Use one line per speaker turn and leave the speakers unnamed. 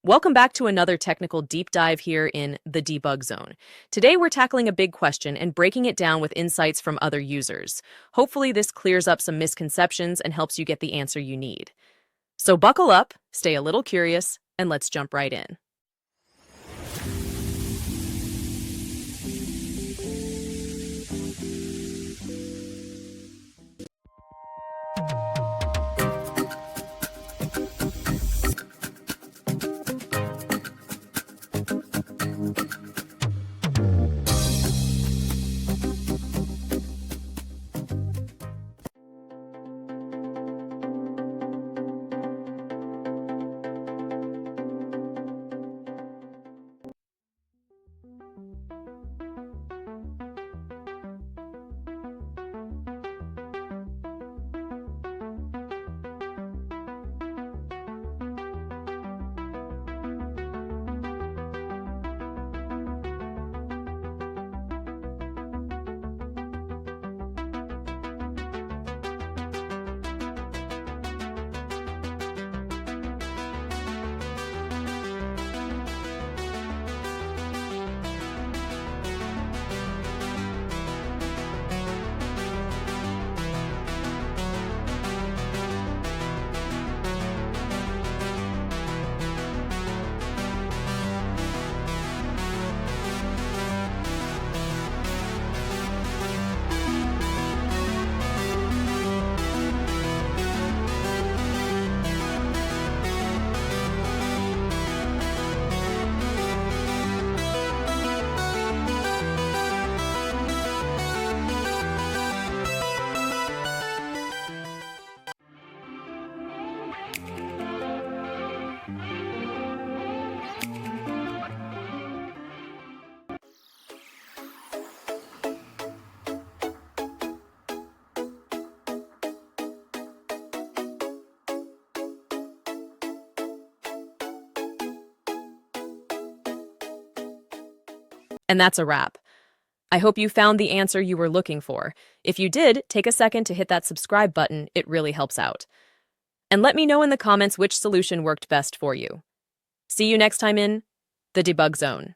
Welcome back to another technical deep dive here in the debug zone. Today we're tackling a big question and breaking it down with insights from other users. Hopefully this clears up some misconceptions and helps you get the answer you need. So buckle up, stay a little curious, and let's jump right in. And that's a wrap. I hope you found the answer you were looking for. If you did, take a second to hit that subscribe button. It really helps out. And let me know in the comments which solution worked best for you. See you next time in the debug zone.